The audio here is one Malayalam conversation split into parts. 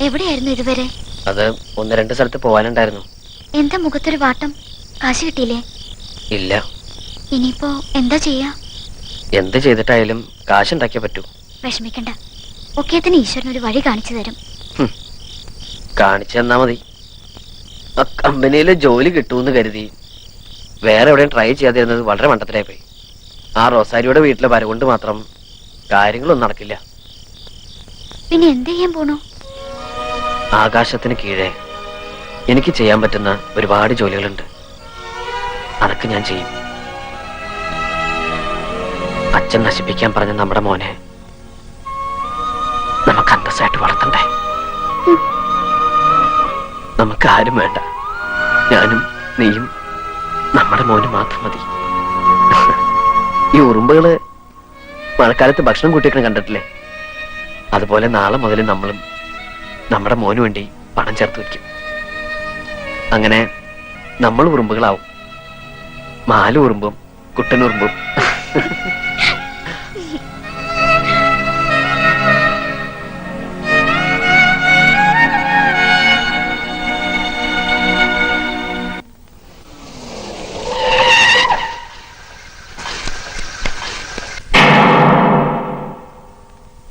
എവിടെയായിരുന്നു ഇതുവരെ? അത് ഒന്ന് രണ്ട് സ്ഥലത്ത് പോവാനുണ്ടായിരുന്നു. എന്താ മുഖത്തൊരു വാട്ടം? കാശ് കിട്ടിയില്ലേ? ഇല്ല. ഇനിയിപ്പോ എന്താ ചെയ്യാ? എന്ത് ചെയ്തിട്ടായാലും കാശുണ്ടാക്കിയേ പറ്റൂ. വിഷമിക്കണ്ട, ഒക്കേത്തിന് ഈശ്വരൻ ഒരു വഴി കാണിച്ചു തരും. കാണിച്ചു തന്നാ മതി. ആ കമ്പനിയില് ജോലി കിട്ടൂന്ന് കരുതി വേറെ എവിടെയും ട്രൈ ചെയ്യാതിരുന്നത് വളരെ മണ്ടത്തിലായി പോയി. ആ റോസാരിയുടെ വീട്ടിലെ വര കൊണ്ട് മാത്രം കാര്യങ്ങളൊന്നും നടക്കില്ല. പിന്നെ എന്ത് ചെയ്യാൻ പോണു? ആകാശത്തിന് കീഴെ എനിക്ക് ചെയ്യാൻ പറ്റുന്ന ഒരുപാട് ജോലികളുണ്ട്. അതൊക്കെ ഞാൻ ചെയ്യും. അച്ഛൻ നശിപ്പിക്കാൻ പറഞ്ഞ നമ്മുടെ മോനെ നമുക്ക് അന്തസ്സായിട്ട് വളർത്തണ്ടേ? നമുക്ക് ആരും വേണ്ട. ഞാനും നീയും നമ്മുടെ മോന് മാത്രം മതി. ഈ ഉറുമ്പുകള് മഴക്കാലത്ത് ഭക്ഷണം കൂട്ടിയേക്കണം കണ്ടിട്ടില്ലേ? അതുപോലെ നാളെ മുതൽ നമ്മളും നമ്മുടെ മോന് വേണ്ടി പണം ചേർത്ത് വയ്ക്കും. അങ്ങനെ നമ്മൾ ഉറുമ്പുകളാവും. മാലു ഉറുമ്പും കുട്ടനുറുമ്പും.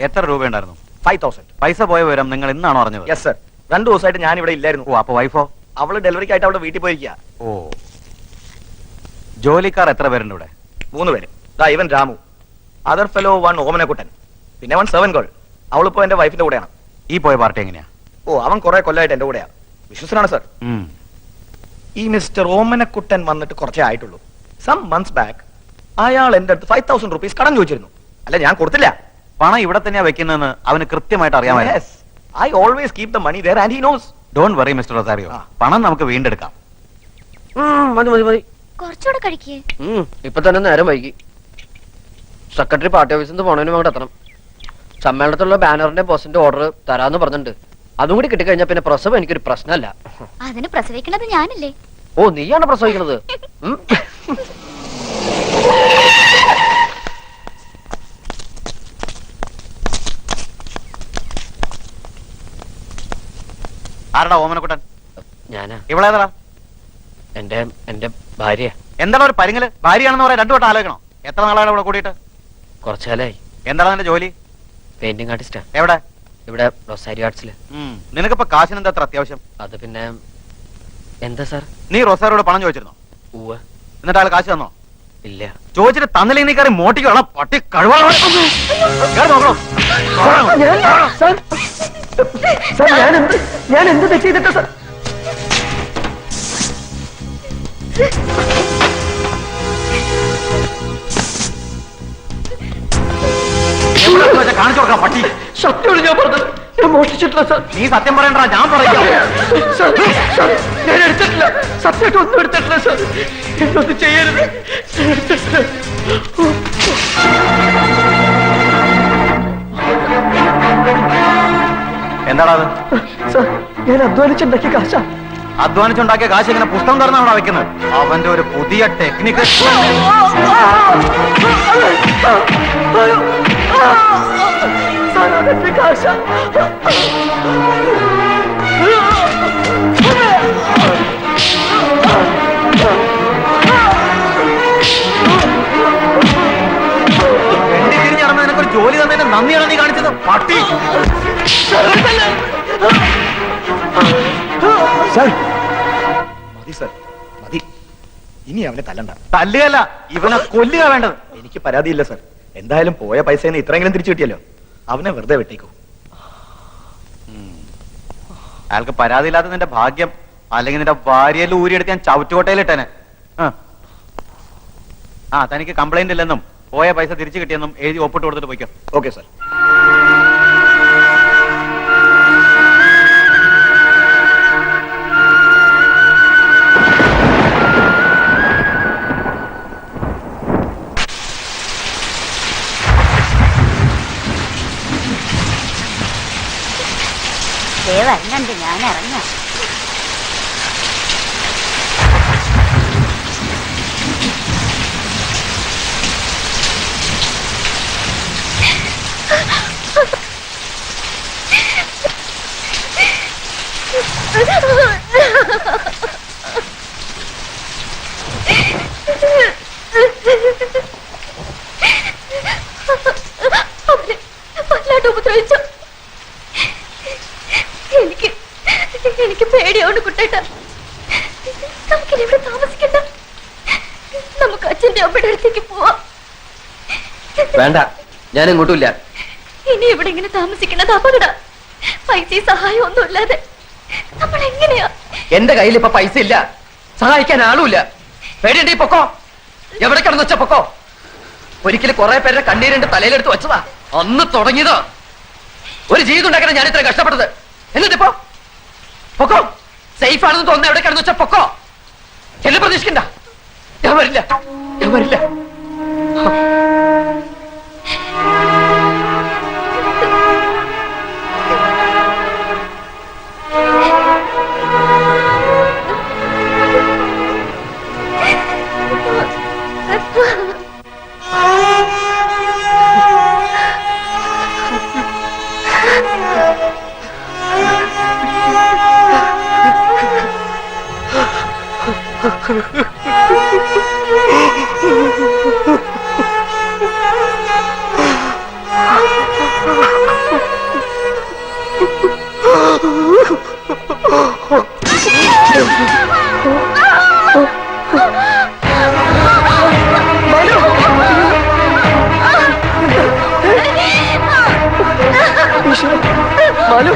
എത്ര രൂപ ഉണ്ടായിരുന്നു? 5000. പൈസ പോയ വിവരം നിങ്ങൾ ഇന്നാണോ അറിഞ്ഞത്? Yes sir. 2 ദിവസമായിട്ട് ഞാൻ ഇവിടെ ഇല്ലായിരുന്നു. ഓ, അപ്പൊ വൈഫോ? അവള് ഡെലിവറിക്കായിട്ട് അവിടെ വീട്ടിൽ പോയിരിക്കുക. ഓ, ജോലിക്കാർ എത്ര പേരുണ്ട് ഇവിടെ? 3 പേര്. ഇവൻ രാമു, അതർ ഫെലോ 1 ഓമനക്കുട്ടൻ, പിന്നെ 1 സെവൻ ഗേൾ. അവളിപ്പോ എന്റെ വൈഫിന്റെ കൂടെയാണ്. ഈ പോയ പാർട്ടി എങ്ങനെയാ? ഓ, അവൻ കുറെ കൊല്ലമായിട്ട് എന്റെ കൂടെയാണ്. വിശ്വസനാണ് സർ. ഈ മിസ്റ്റർ ഓമനക്കുട്ടൻ വന്നിട്ട് കുറച്ചേ ആയിട്ടുള്ളൂ. സം മന്ത്സ് ബാക്ക് അയാൾ എന്റെ അടുത്ത് 5000 rupees കടം ചോദിച്ചിരുന്നു. അല്ല, ഞാൻ കൊടുത്തില്ല. പണം ഇവിടെ തന്നെയാ വെക്കുന്നതെന്ന് അവന് കൃത്യമായിട്ട് അറിയാമായിരുന്നു. I always keep the money there and he knows. Don't worry, Mr. Rosario. പണം നമുക്ക് വീണ്ടെടുക്കാം. മതി മതി മതി. കുറച്ചുകൂടെ കഴിക്കേ. ഇപ്പൊ തന്നെ നേരം വൈകി. സെക്രട്ടറി പാർട്ടി ഓഫീസിൽ നിന്ന് പോണതിനും അങ്ങോട്ട് എത്തണം. സമ്മേളനത്തിലുള്ള ബാനറിന്റെ പോസ്റ്റിന്റെ ഓർഡർ തരാന്ന് പറഞ്ഞിട്ടുണ്ട്. അതും കൂടി കിട്ടിക്കഴിഞ്ഞാൽ പിന്നെ പ്രസവം എനിക്കൊരു പ്രശ്നമല്ല. അതിന് പ്രസവിക്കണത് ഞാനല്ലേ? ഓ, നീയാണ് പ്രസവിക്കണത്? ആരടാ ഓമനക്കുട്ടൻ? ഞാനാ. ഇവളേതാ? എന്റെ ഭാര്യ. എന്താണ് ഒരു പരിങ്ങല്? ഭാര്യയാണെന്ന് പറയാൻ 2 വട്ടം ആലോചിക്കണം. എത്ര നാളാണ് ഇവിടെ കൂടിയിട്ട്? കുറച്ചാലായി. എന്താണ് നിന്റെ ജോലി? പെയിന്റിംഗ് ആർട്ടിസ്റ്റാ. എവിടെ? ഇവിടെ റൊസാരി ആർട്സില്. നിനക്കിപ്പോ കാശിന് എന്താ അത്ര അത്യാവശ്യം? അത് പിന്നെ എന്താ സാർ? നീ റൊസാരിയോട് പണം ചോദിച്ചിരുന്നോ? ഉവ്വ്. എന്നിട്ട് ആൾ കാശ് തന്നോ? ഇല്ല. ചോദിച്ചിട്ട് തന്നില്ലെങ്കിൽ നീ കയറി മോട്ടിക്കണം. പട്ടി കഴിവാ. ഞാൻ എന്ത് തെറ്റ് ചെയ്തിട്ടാ സാർ? കാണിച്ചു കൊടുക്കാം പട്ടി. സത്യമാണ് ഞാൻ പറഞ്ഞത്. ഞാൻ മോഷ്ടിച്ചിട്ടില്ല സാർ. നീ സത്യം പറയണ്ടാ, ഞാൻ പറയാം. ഞാൻ എടുത്തിട്ടില്ല. സത്യമായിട്ട് ഒന്നും എടുത്തിട്ടില്ല സാർ. എന്നൊന്നും ചെയ്യരുത്. എന്താടാ അത്? സാർ, ഞാൻ അധ്വാനിച്ചുണ്ടാക്കിയ കാശാ. അധ്വാനിച്ചുണ്ടാക്കിയ കാശ് ഇങ്ങനെ പുസ്തകം തുറന്നാണ് അവിടെ വെക്കുന്നത്. അവന്റെ ഒരു പുതിയ ടെക്നിക്ക്. തിരിഞ്ഞ് നടന്ന് നിനക്കൊരു ജോലി തന്നതിന് നന്ദിയാണ് നീ കാണിച്ചത്, പട്ടി. മതി സർ, മതി. ഇനി അവനെ തല്ലണ്ട. തല്ലുകയല്ല, ഇവനെ കൊല്ലുക വേണ്ടത്. എനിക്ക് പരാതിയില്ല സർ. എന്തായാലും പോയ പൈസ ഇത്രയെങ്കിലും തിരിച്ചു കിട്ടിയല്ലോ. അവനെ വെറുതെ വെട്ടിക്കോ. അയാൾക്ക് പരാതിയില്ലാത്ത നിന്റെ ഭാഗ്യം. അല്ലെങ്കിൽ നിന്റെ ഭാര്യയിൽ ഊരിയെടുത്ത് ഞാൻ ചവിറ്റുകോട്ടയിലിട്ടേനെ. തനിക്ക് കംപ്ലൈന്റ് ഇല്ലെന്നും പോയ പൈസ തിരിച്ചു കിട്ടിയെന്നും എഴുതി ഒപ്പിട്ട് കൊടുത്തിട്ട് പോയിക്കോ. Okay sir. വരുന്നുണ്ട്, ഞാൻ ഇറങ്ങാം. നമുക്ക് അച്ഛന്റെ അമ്മയുടെ അടുത്തേക്ക് പോവാം. വേണ്ട, ഞാൻ എങ്ങോട്ടുമില്ല. ഇനി ഇവിടെ ഇങ്ങനെ താമസിക്കുന്നത് അപകട. പൈസയും സഹായം ഒന്നും ഇല്ലാതെ നമ്മൾ എങ്ങനെയാ? എന്റെ കയ്യിൽ ഇപ്പൊ പൈസ ഇല്ല, സഹായിക്കാൻ ആളുമില്ല. പേടിയുണ്ട്, പൊക്കോ. എവിടെ കിടന്ന് വെച്ച പൊക്കോ. ഒരിക്കലും കുറെ പേരുടെ കണ്ണീരിന്റെ തലയിലെടുത്ത് വെച്ചതാ. അന്ന് തുടങ്ങിയതോ ഒരു ജീവിതം ഉണ്ടാക്കാൻ ഞാൻ ഇത്ര കഷ്ടപ്പെട്ടത്. എന്നിട്ടിപ്പോ പൊക്കോ. സേഫ് ആണെന്ന് തോന്നുന്ന എവിടെ കിടന്ന് വെച്ച പൊക്കോ. എന്നെ പ്രതീക്ഷിക്കണ്ട. ഞാൻ വരില്ല, ഞാൻ വരില്ല. മാലു,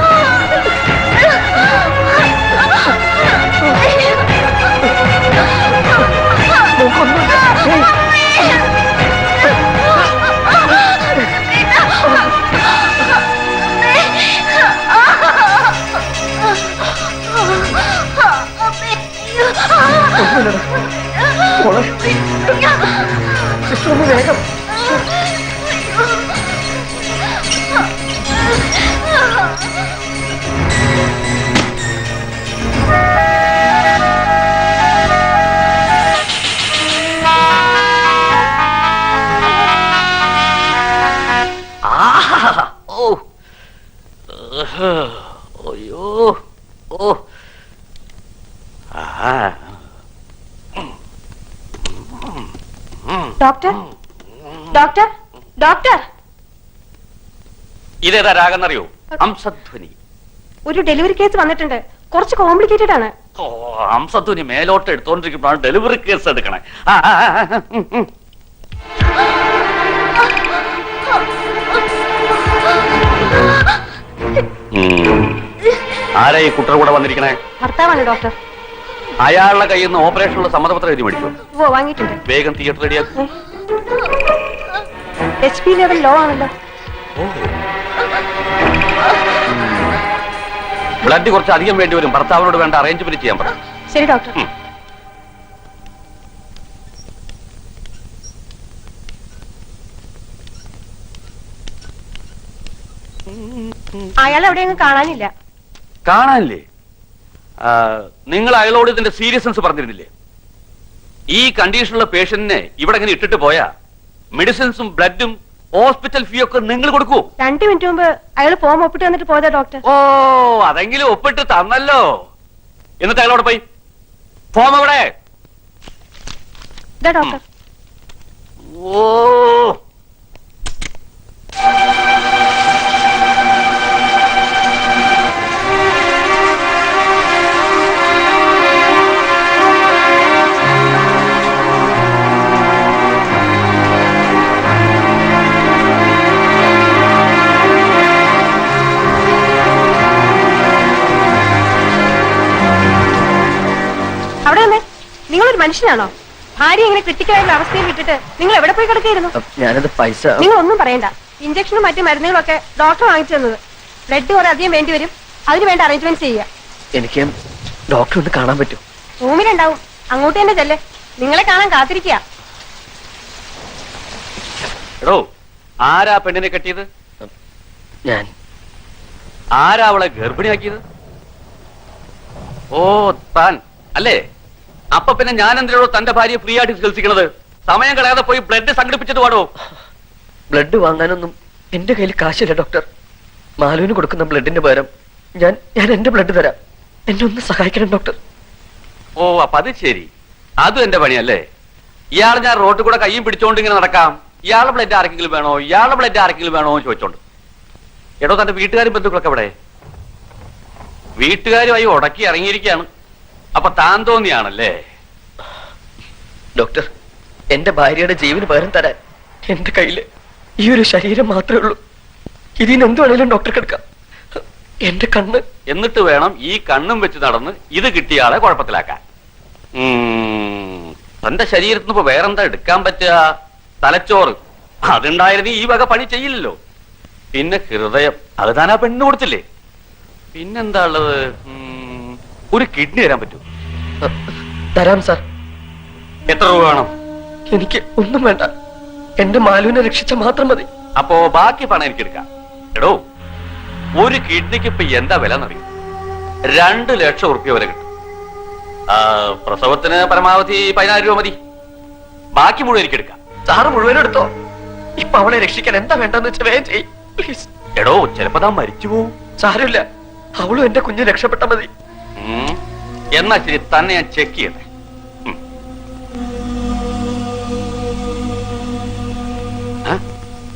സിസ്റ്റർ ഒന്ന് വേഗം. അയ്യോ, ഓ, ഡോക്ടർ, ഡോക്ടർ, ഡോക്ടർ, ഇതേതാ രാഗെന്നറിയോ? ഹംസധ്വനി. ഒരു ഡെലിവറി കേസ് വന്നിട്ടുണ്ട്. കുറച്ച് കോംപ്ലിക്കേറ്റഡ് ആണ്. ഓ, ഹംസധ്വനി മേലോട്ട് എടുത്തോണ്ടിരിക്കുമ്പോഴാണ് ഡെലിവറി കേസ് എടുക്കണേ. ആരാ ഈ കുട്ടർ കൂടെ വന്നിരിക്കണേ? ഭർത്താവാണ് ഡോക്ടർ. അയാളുടെ കയ്യിൽ നിന്ന് ഓപ്പറേഷനുള്ള സമ്മതപത്രം എഴുതി മേടിച്ചു. ഓ, വാങ്ങിയിട്ടുണ്ട്. വേഗം തിയേറ്റർ റെഡിയാക്കും. HP ലെവൽ ലോ ആണല്ലോ. ബ്ലഡ് കുറച്ച് അധികം വേണ്ടി വരും. ഭർത്താവിനോട് വേണ്ട അറേഞ്ച്മെന്റ് ചെയ്യാൻ പറ. ശരി ഡോക്ടർ. അയാൾ എവിടെയെങ്കിലും കാണാനില്ല. കാണാനില്ലേ? നിങ്ങൾ അയാളോട് ഇതിന്റെ സീരിയസ്നെസ് പറഞ്ഞിരുന്നില്ലേ? ഈ കണ്ടീഷനുള്ള പേഷ്യന്റിനെ ഇവിടെ ഇങ്ങനെ ഇട്ടിട്ട് പോയാ മെഡിസിൻസും ബ്ലഡും ഹോസ്പിറ്റൽ ഫീ ഒക്കെ നിങ്ങൾ കൊടുക്കൂ. 2 മിനിറ്റ് മുമ്പ് അയാൾ ഫോം ഒപ്പിട്ട് വന്നിട്ട് പോയതാ ഡോക്ടർ. ഓ, അതെങ്കിലും ഒപ്പിട്ട് തന്നല്ലോ. എന്നിട്ട് അയാളോട് പോയി ഫോം എവിടെ? ഇതാ ഡോക്ടർ. ഓ, അവിടെ വന്നേ. നിങ്ങളൊരു മനുഷ്യനാണോ? ഭാര്യ ഇങ്ങനെ ക്രിട്ടിക്കലായിട്ടുള്ള അവസ്ഥയിൽ വിട്ടിട്ട് നിങ്ങൾ എവിടെ പോയി കിടക്കായിരുന്നു? ഞാനത് പൈസ. നിങ്ങൾ ഒന്നും പറയണ്ട. ഇഞ്ചക്ഷനും മറ്റു മരുന്നുകളൊക്കെ ഡോക്ടർ വാങ്ങിച്ചു തന്നത്. ബ്ലഡ് കുറെ അധികം വേണ്ടി വരും. അതിന് വേണ്ട അറേഞ്ച്മെന്റ് ചെയ്യുക. എനിക്ക് ഡോക്ടറെ ഒന്ന് കാണാൻ പറ്റും? റൂമിലുണ്ടാവും. അങ്ങോട്ട് തന്നെ ചെല്ലേ. നിങ്ങളെ കാണാൻ കാത്തിരിക്കുക. എടോ, ആരാ പെണ്ണിനെ കെട്ടിയത്? ഞാൻ. ആരാ അവളെ ഗർഭിണിയാക്കിയത്? ഓ, താൻ അല്ലേ? അപ്പൊ പിന്നെ ഞാൻ എന്തിനോടോ തന്റെ ഭാര്യയെ ഫ്രീ ആയിട്ട് ചികിത്സിക്കണത്? സമയം കളയാതെ പോയി ബ്ലഡ് സംഘടിപ്പിച്ചിട്ട് പാടോ. ബ്ലഡ് വാങ്ങാനൊന്നും എന്റെ കയ്യിൽ കാശില്ല ഡോക്ടർ. മാലുവിന് കൊടുക്കുന്ന ബ്ലഡിന്റെ പകരം ഞാൻ എന്റെ ബ്ലഡ് തരാം. എന്നെ ഒന്ന് സഹായിക്കണം ഡോക്ടർ. ഓ, അപ്പൊ അത് ശരി. അതും എന്റെ പണിയല്ലേ? ഇയാൾ ഞാൻ റോഡിൽ കൂടെ കയ്യും പിടിച്ചോണ്ട് ഇങ്ങനെ നടക്കാം. ഇയാളുടെ ബ്ലഡ് ആർക്കെങ്കിലും വേണോ, ഇയാളുടെ ബ്ലഡ് ആർക്കെങ്കിലും വേണോ എന്ന് ചോദിച്ചോണ്ട്. എടോ, തന്റെ വീട്ടുകാരും ബന്ധുക്കളൊക്കെ എവിടെ? വീട്ടുകാരുമായി ഉടക്കി ഇറങ്ങിയിരിക്കുകയാണ്. അപ്പൊ താൻ തോന്നിയാണല്ലേ? ഡോക്ടർ, എന്റെ ഭാര്യയുടെ ജീവന് പകരം തരാൻ എന്റെ കയ്യില് ഈ ഒരു ശരീരം മാത്രമേ ഉള്ളൂ. ഇതിന് എന്ത് വേണേലും ഡോക്ടർക്ക് എടുക്കാം. എന്റെ കണ്ണ്. എന്നിട്ട് വേണം ഈ കണ്ണും വെച്ച് നടന്ന് ഇത് കിട്ടിയ ആളെ കുഴപ്പത്തിലാക്കാൻ. തന്റെ ശരീരത്തിന് ഇപ്പൊ വേറെന്താ എടുക്കാൻ പറ്റുക? തലച്ചോറ് അതുണ്ടായിരുന്നു ഈ വക പണി ചെയ്യില്ലല്ലോ. പിന്നെ ഹൃദയം, അത് താൻ ആ പെണ്ണ് കൊടുത്തില്ലേ. പിന്നെന്താ ഉള്ളത്? ഒരു കിഡ്നി തരാൻ പറ്റൂ? തരാം സാർ. എത്ര രൂപ വേണം? എനിക്ക് ഒന്നും വേണ്ട, എന്റെ മാലുവിനെ രക്ഷിച്ച മാത്രം മതി. അപ്പോ ബാക്കി പണം എനിക്ക് എടുക്കാം. എടോ, ഒരു കിഡ്നിക്ക് ഇപ്പൊ എന്താ വില എന്നറിയും? 2 ലക്ഷം ഉറുപ്പ്യ വരെ കിട്ടും. പ്രസവത്തിന് പരമാവധി 10,000 രൂപ മതി. ബാക്കി മുഴുവൻ എനിക്ക് എടുക്കാം. സാറ് മുഴുവനും എടുത്തോ. ഇപ്പൊ അവളെ രക്ഷിക്കാൻ എന്താ വേണ്ടെന്ന് വെച്ചാൽ വേഗം ചെയ്യ് പ്ലീസ്. എടോ, ചിലപ്പോ താൻ മരിച്ചു പോവും. സാരമില്ല, അവളും എന്റെ കുഞ്ഞ് രക്ഷപ്പെട്ട മതി. എന്നാ ശരി, തന്നെ ഞാൻ ചെക്ക് ചെയ്യട്ടെ.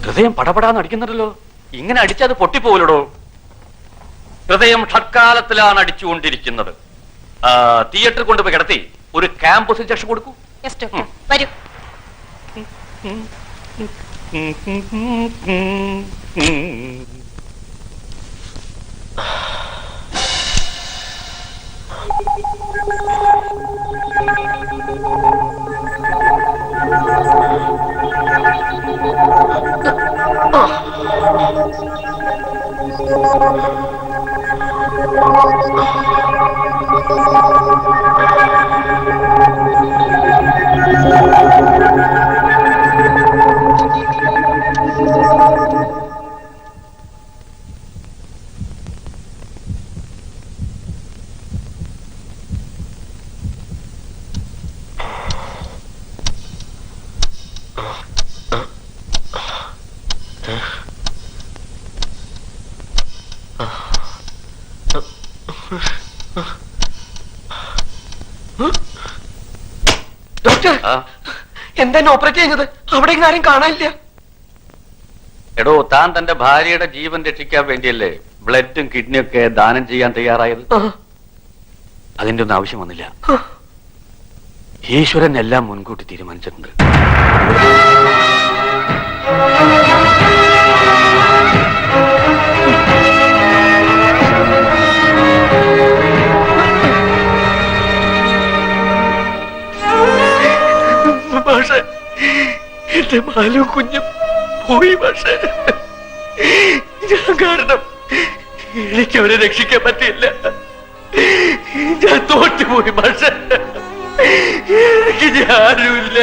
ഹൃദയം പടപടാന്ന് അടിക്കുന്നുണ്ടല്ലോ. ഇങ്ങനെ അടിച്ചത് പൊട്ടിപ്പോലടോ. ഹൃദയം ഷഡ്കാലത്തിലാണ് അടിച്ചുകൊണ്ടിരിക്കുന്നത്. തിയേറ്ററിൽ കൊണ്ടുപോയി കിടത്തി ഒരു ക്യാമ്പസ് ഇഞ്ചക്ഷൻ കൊടുക്കൂ. വരൂ. ഡോക്ടർ, എന്താ ഓപ്പറേറ്റ് ചെയ്യുന്നത്? അവിടെ ആരും കാണാനില്ല. എടോ, താൻ തന്റെ ഭാര്യയുടെ ജീവൻ രക്ഷിക്കാൻ വേണ്ടിയല്ലേ ബ്ലഡും കിഡ്നിയും ഒക്കെ ദാനം ചെയ്യാൻ തയ്യാറായത്? അതിന്റെ ഒന്നും ആവശ്യം വന്നില്ല. ഈശ്വരൻ എല്ലാം മുൻകൂട്ടി തീരുമാനിച്ചിട്ടുണ്ട്. പക്ഷേ എന്റെ മാലും കുഞ്ഞും പോയി. പക്ഷേ ഞാൻ കാരണം എനിക്ക് അവരെ രക്ഷിക്കാൻ പറ്റിയില്ല. ഞാൻ തോറ്റുപോയി. പക്ഷേ എനിക്ക് ആരുമില്ല.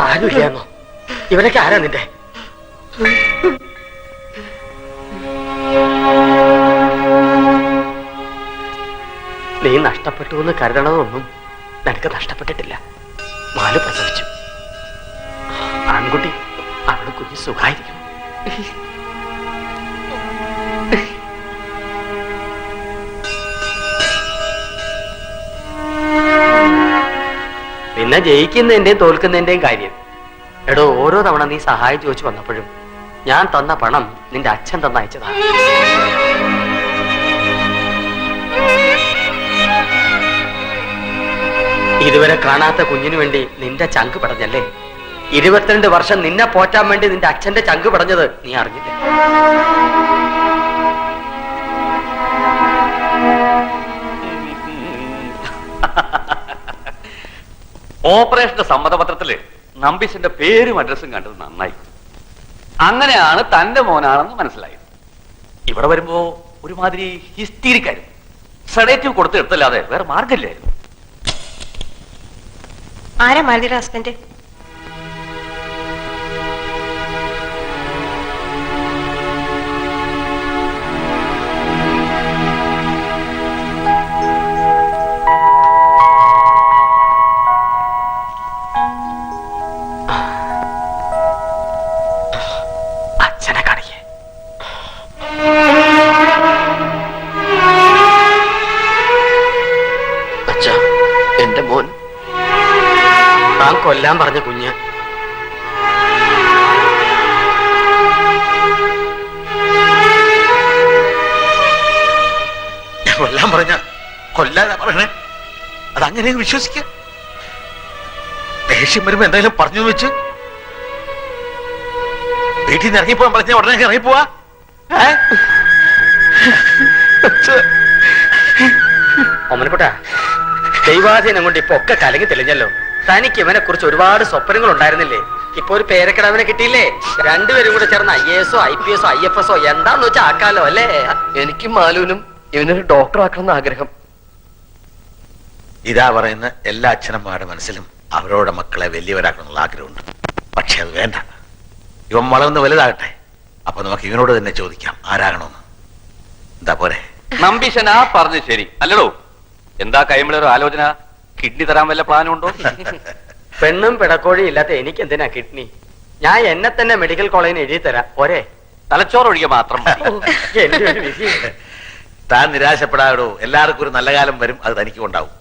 ആരുമില്ലാന്നോ? ഇവരൊക്കെ ആരാ നിന്റെ? നീ നഷ്ടപ്പെട്ടു എന്ന് കരുതണമെന്നൊന്നും നിനക്ക് നഷ്ടപ്പെട്ടിട്ടില്ല. മാലു പ്രസവിച്ചു. ആൺകുട്ടി, അവള് കുഞ്ഞ് സുഖായിരിക്കും. പിന്നെ ജയിക്കുന്നതിന്റെയും തോൽക്കുന്നതിന്റെയും കാര്യം. എടോ, ഓരോ തവണ നീ സഹായം ചോദിച്ചു വന്നപ്പോഴും ഞാൻ തന്ന പണം നിന്റെ അച്ഛൻ തന്നയച്ചതാണ്. ഇതുവരെ കാണാത്ത കുഞ്ഞിനു വേണ്ടി നിന്റെ ചങ്ക് പടഞ്ഞല്ലേ? 22 വർഷം നിന്നെ പോറ്റാൻ വേണ്ടി നിന്റെ അച്ഛന്റെ ചങ്ക് പടഞ്ഞത് നീ അറിഞ്ഞില്ല. ഓപ്പറേഷന്റെ സമ്മതപത്രത്തില് നമ്പീശന്റെ പേരും അഡ്രസ്സും കണ്ടത് നന്നായി. അങ്ങനെയാണ് തന്റെ മോനാണെന്ന് മനസ്സിലായത്. ഇവിടെ വരുമ്പോ ഒരുമാതിരി ഹിസ്റ്റീരിക്കായിരുന്നു. സെഡേറ്റീവ് കൊടുത്തെടുത്തല്ലാതെ വേറെ മാർഗമില്ലായിരുന്നു. ആരാ മാലതിയുടെ ഹസ്ബൻഡ്? അച്ഛനെ കാണിക്കേ. അച്ഛാ, എന്റെ മോൻ താൻ കൊല്ലാൻ പറഞ്ഞ കുഞ്ഞ് കൊല്ലാൻ പറഞ്ഞ കൊല്ലാതെ പറയണേ. അതങ്ങനെ വിശ്വസിക്ക. ദേഷ്യം വരുമ്പോ എന്തായാലും പറഞ്ഞു വെച്ച് വീട്ടിൽ നിന്ന് ഇറങ്ങിപ്പോവാൻ പറഞ്ഞ ഉടനെ ഇറങ്ങിപ്പോവാ. ഒമ്മനക്കുട്ട ദൈവാധീനം കൊണ്ട് ഇപ്പൊ ഒക്കെ കലങ്ങി തെളിഞ്ഞല്ലോ. തനിക്ക് ഇവനെ കുറിച്ച് ഒരുപാട് സ്വപ്നങ്ങൾ ഉണ്ടായിരുന്നില്ലേ? ഇപ്പൊ ഒരു പേരക്കിടവനെ കിട്ടിയില്ലേ? രണ്ടുപേരും കൂടെ ചേർന്ന് IAS IPS IFS എന്താന്ന് വെച്ചാൽ ആക്കാലോ അല്ലേ? എനിക്കും മാലുവിനും ഇവനൊരു ഡോക്ടർ ആക്കണം എന്ന് ആഗ്രഹം. ഇതാ പറയുന്ന എല്ലാ അച്ഛനമ്മമാരുടെ മനസ്സിലും അവരോടെ മക്കളെ വലിയവരാക്കണം എന്നുള്ള ആഗ്രഹമുണ്ട്. പക്ഷെ അത് വേണ്ട. ഇവൻ വളർന്ന് വലുതാകട്ടെ. അപ്പൊ നമുക്ക് ഇവനോട് തന്നെ ചോദിക്കാം ആരാകണമെന്ന്. എന്താ പോരെ? നമ്പീശനാ പറഞ്ഞു ശരി അല്ലടോ. എന്താ കൈമളൊരു ആലോചന? കിഡ്നി തരാൻ വല്ല പ്ലാനും ഉണ്ടോ? പെണ്ണും പിടക്കോഴിയും ഇല്ലാത്ത എനിക്ക് എന്തിനാ കിഡ്നി? ഞാൻ എന്നെ തന്നെ മെഡിക്കൽ കോളേജിന് എഴുതി തരാം പോരെ? തലച്ചോറൊഴികെ മാത്രം മതി. എന്റെ ഒരു വിധി. താൻ നിരാശപ്പെടാടോ. എല്ലാവർക്കും ഒരു നല്ല കാലം വരും. അത് തനിക്കും ഉണ്ടാവും.